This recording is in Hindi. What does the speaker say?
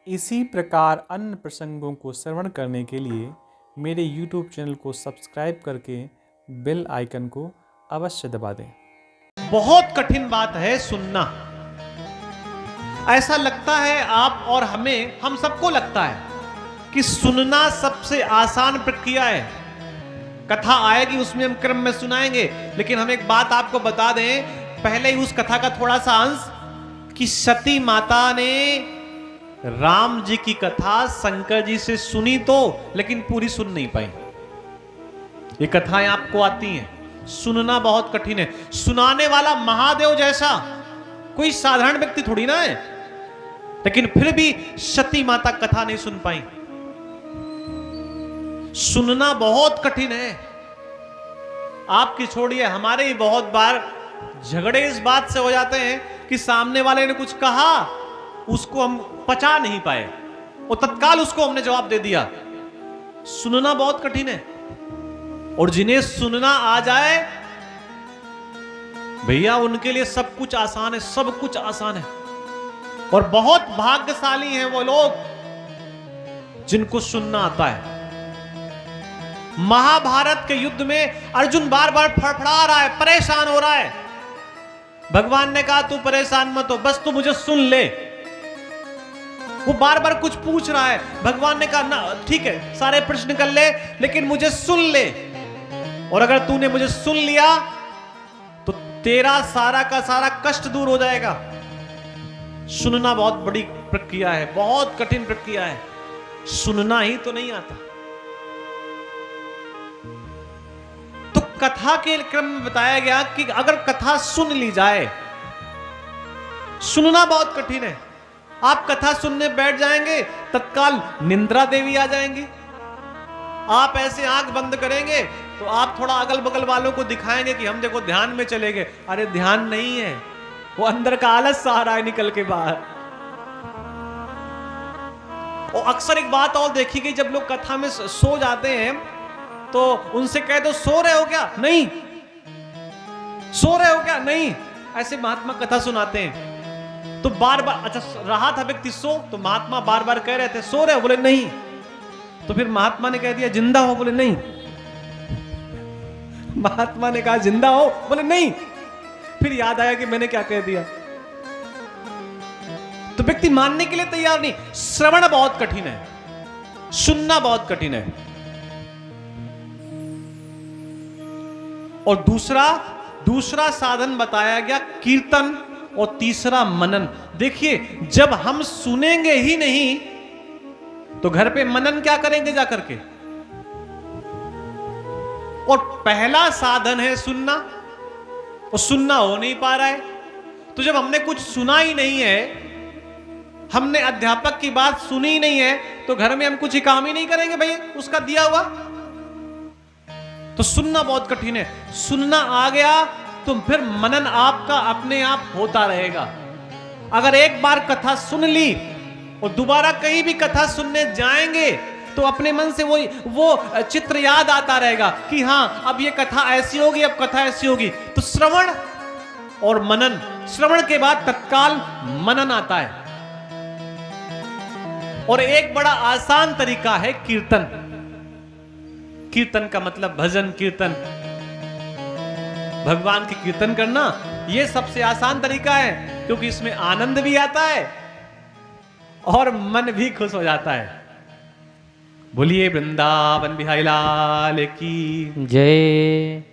इसी प्रकार अन्य प्रसंगों को श्रवण करने के लिए मेरे YouTube चैनल को सब्सक्राइब करके बेल आइकन को अवश्य दबा दें। बहुत कठिन बात है सुनना। ऐसा लगता है आप और हमें, हम सबको लगता है कि सुनना सबसे आसान प्रक्रिया है। कथा आएगी उसमें हम क्रम में सुनाएंगे, लेकिन हम एक बात आपको बता दें पहले ही उस कथा का थोड़ा सा अंश, कि सती माता ने राम जी की कथा शंकर जी से सुनी तो, लेकिन पूरी सुन नहीं पाई। ये कथाएं आपको आती हैं, सुनना बहुत कठिन है। सुनाने वाला महादेव जैसा कोई साधारण व्यक्ति थोड़ी ना है, लेकिन फिर भी सती माता कथा नहीं सुन पाई। सुनना बहुत कठिन है। आपकी छोड़िए, हमारे ही बहुत बार झगड़े इस बात से हो जाते हैं कि सामने वाले ने कुछ कहा, उसको हम पचा नहीं पाए और तत्काल उसको हमने जवाब दे दिया। सुनना बहुत कठिन है। और जिन्हें सुनना आ जाए भैया, उनके लिए सब कुछ आसान है, सब कुछ आसान है। और बहुत भाग्यशाली हैं वो लोग जिनको सुनना आता है। महाभारत के युद्ध में अर्जुन बार बार फड़फड़ा रहा है, परेशान हो रहा है। भगवान ने कहा तू परेशान मत हो, बस तू मुझे सुन ले। वो बार बार कुछ पूछ रहा है। भगवान ने कहा ना ठीक है, सारे प्रश्न कर ले, लेकिन मुझे सुन ले। और अगर तूने मुझे सुन लिया तो तेरा सारा का सारा कष्ट दूर हो जाएगा। सुनना बहुत बड़ी प्रक्रिया है, बहुत कठिन प्रक्रिया है। सुनना ही तो नहीं आता। तो कथा के क्रम में बताया गया कि अगर कथा सुन ली जाए, सुनना बहुत कठिन है। आप कथा सुनने बैठ जाएंगे, तत्काल निंद्रा देवी आ जाएंगी। आप ऐसे आंख बंद करेंगे तो आप थोड़ा अगल बगल वालों को दिखाएंगे कि हम देखो ध्यान में चले गए। अरे ध्यान नहीं है, वो अंदर का आलस आ रहा है निकल के बाहर। और अक्सर एक बात और देखी गई, जब लोग कथा में सो जाते हैं तो उनसे कह दो सो रहे हो क्या? नहीं। सो रहे हो क्या? नहीं। ऐसे महात्मा कथा सुनाते हैं तो बार बार, अच्छा रहा था व्यक्ति सो, तो महात्मा बार बार कह रहे थे सो रहे हो, बोले नहीं। तो फिर महात्मा ने कह दिया जिंदा हो, बोले नहीं। महात्मा ने कहा जिंदा हो, बोले नहीं। फिर याद आया कि मैंने क्या कह दिया। तो व्यक्ति मानने के लिए तैयार नहीं। श्रवण बहुत कठिन है, सुनना बहुत कठिन है। और दूसरा साधन बताया गया कीर्तन, और तीसरा मनन। देखिए, जब हम सुनेंगे ही नहीं तो घर पे मनन क्या करेंगे जाकर के? और पहला साधन है सुनना, और सुनना हो नहीं पा रहा है। तो जब हमने कुछ सुना ही नहीं है, हमने अध्यापक की बात सुनी ही नहीं है, तो घर में हम कुछ ही काम ही नहीं करेंगे भाई उसका दिया हुआ। तो सुनना बहुत कठिन है। सुनना आ गया तो फिर मनन आपका अपने आप होता रहेगा। अगर एक बार कथा सुन ली और दोबारा कहीं भी कथा सुनने जाएंगे तो अपने मन से वो चित्र याद आता रहेगा कि हाँ अब ये कथा ऐसी होगी, अब कथा ऐसी होगी। तो श्रवण और मनन, श्रवण के बाद तत्काल मनन आता है। और एक बड़ा आसान तरीका है कीर्तन। कीर्तन का मतलब भजन कीर्तन, भगवान की कीर्तन करना, यह सबसे आसान तरीका है, क्योंकि इसमें आनंद भी आता है और मन भी खुश हो जाता है। बोलिए वृंदावन बिहारी लाल की जय।